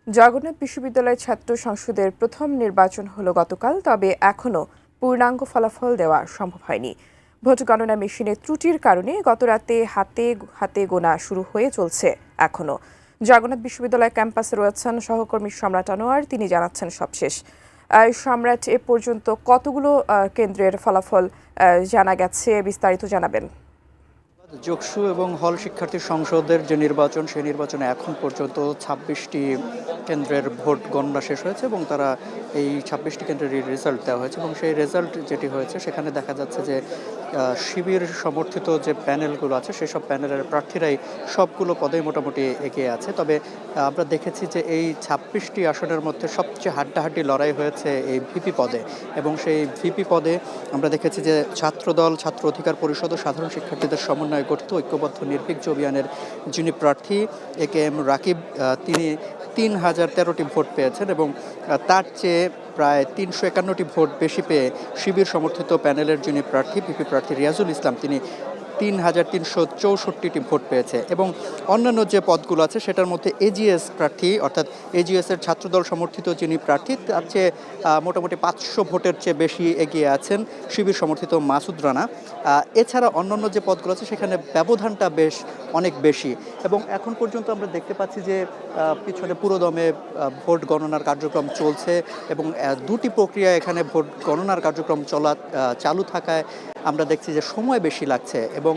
জগন্নাথ বিশ্ববিদ্যালয় ছাত্র সংসদের প্রথম নির্বাচন হলো গতকাল, তবে এখনও পূর্ণাঙ্গ ফলাফল দেওয়া সম্ভব হয়নি। ভোট গণনা মেশিনের ত্রুটির কারণে গতরাতে হাতে হাতে গোনা শুরু হয়ে চলছে এখনও। জগন্নাথ বিশ্ববিদ্যালয় ক্যাম্পাসে রয়েছেন সহকর্মী সম্রাট আনোয়ার, তিনি জানাচ্ছেন সবশেষ। সম্রাট, এ পর্যন্ত কতগুলো কেন্দ্রের ফলাফল জানা গেছে, বিস্তারিত জানাবেন। যোগসু এবং হল শিক্ষার্থী সংসদের যে নির্বাচন, সেই নির্বাচনে এখন পর্যন্ত ২৬টি কেন্দ্রের ভোট গণনা শেষ হয়েছে এবং তারা এই ২৬টি কেন্দ্রের রেজাল্ট দেওয়া হয়েছে এবং সেই রেজাল্ট যেটি হয়েছে সেখানে দেখা যাচ্ছে যে শিবির সমর্থিত যে প্যানেলগুলো আছে সেই সব প্যানেলের প্রার্থীরাই সবগুলো পদেই মোটামুটি এগিয়ে আছে। তবে আমরা দেখেছি যে এই ২৬টি আসনের মধ্যে সবচেয়ে হাড্ডাহাড্ডি লড়াই হয়েছে এই ভিপি পদে এবং সেই ভিপি পদে আমরা দেখেছি যে ছাত্রদল, ছাত্র অধিকার পরিষদ ও সাধারণ শিক্ষার্থীদের সমন্বয়ে গঠিত ঐক্যবদ্ধ নির্ভীক অভিযানের যিনি প্রার্থী AKM রাকিব, তিনি ৩,০১৩টি ভোট পেয়েছেন এবং তার চেয়ে প্রায় ৩৫১টি ভোট বেশি পেয়ে শিবির সমর্থিত প্যানেলের যিনি প্রার্থী ভিপি প্রার্থী রিয়াজুল ইসলাম, তিনি ৩,৩৬৪টি ভোট পেয়েছে এবং অন্যান্য যে পদগুলো আছে সেটার মধ্যে এজিএস প্রার্থী অর্থাৎ এজিএসের ছাত্রদল সমর্থিত যিনি প্রার্থী, তার চেয়ে মোটামুটি ৫০০ ভোটের চেয়ে বেশি এগিয়ে আছেন শিবির সমর্থিত মাসুদ রানা। এছাড়া অন্যান্য যে পদগুলো আছে সেখানে ব্যবধানটা বেশ অনেক বেশি এবং এখন পর্যন্ত আমরা দেখতে পাচ্ছি যে পিছনে পুরোদমে ভোট গণনার কার্যক্রম চলছে এবং দুটি প্রক্রিয়া এখানে ভোট গণনার কার্যক্রম চালু থাকায় আমরা দেখছি যে সময় বেশি লাগছে এবং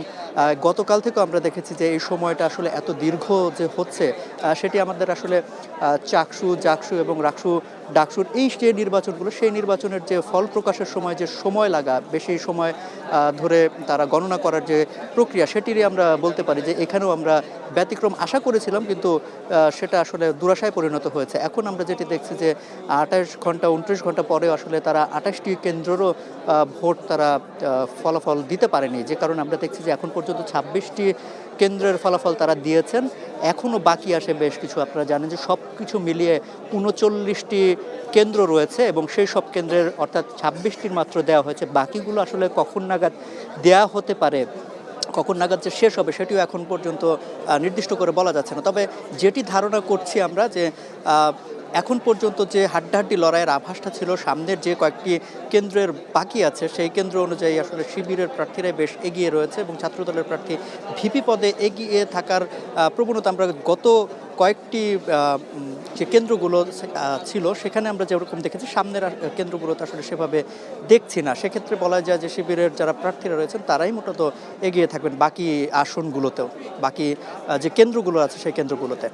গতকাল থেকেও আমরা দেখেছি যে এই সময়টা আসলে এত দীর্ঘ যে হচ্ছে সেটি আমাদের আসলে চাকসু, জাকসু এবং রাকসু, ডাকসুর এই যে নির্বাচনগুলো, সেই নির্বাচনের যে ফল প্রকাশের সময় যে সময় লাগা বেশি সময় ধরে তারা গণনা করার যে প্রক্রিয়া, সেটিরই আমরা বলতে পারি যে এখানেও আমরা ব্যতিক্রম আশা করেছিলাম, কিন্তু সেটা আসলে দুরাশায় পরিণত হয়েছে। এখন আমরা যেটি দেখছি যে ২৮ ঘন্টা ২৯ ঘন্টা পরেও আসলে তারা ২৮টি কেন্দ্রেরও ভোট তারা ফলাফল দিতে পারেনি, যে কারণে আমরা দেখছি যে এখন পর্যন্ত ২৬টি কেন্দ্রের ফলাফল তারা দিয়েছেন। এখনও বাকি আসে বেশ কিছু। আপনারা জানেন যে সব কিছু মিলিয়ে ৩৯টি কেন্দ্র রয়েছে এবং সেই সব কেন্দ্রের অর্থাৎ ২৬টির মাত্র দেওয়া হয়েছে। বাকিগুলো আসলে কখন নাগাদ দেয়া হতে পারে, কখন নাগাদ যে শেষ হবে সেটিও এখন পর্যন্ত নির্দিষ্ট করে বলা যাচ্ছে না। তবে যেটি ধারণা করছি আমরা যে এখন পর্যন্ত যে হাড্ডাহাড্ডি লড়াইয়ের আভাসটা ছিল, সামনের যে কয়েকটি কেন্দ্রের বাকি আছে সেই কেন্দ্র অনুযায়ী আসলে শিবিরের প্রার্থীরাই বেশ এগিয়ে রয়েছে এবং ছাত্রদলের প্রার্থী ভিপি পদে এগিয়ে থাকার প্রবণতা আমরা গত কয়েকটি যে কেন্দ্রগুলো ছিল সেখানে আমরা যেরকম দেখেছি, সামনের কেন্দ্রগুলোতে আসলে সেভাবে দেখছি না। সেক্ষেত্রে বলা যায় যে শিবিরের যারা প্রার্থীরা রয়েছেন তারাই মূলত এগিয়ে থাকবেন বাকি আসনগুলোতেও, বাকি যে কেন্দ্রগুলো আছে সেই কেন্দ্রগুলোতে।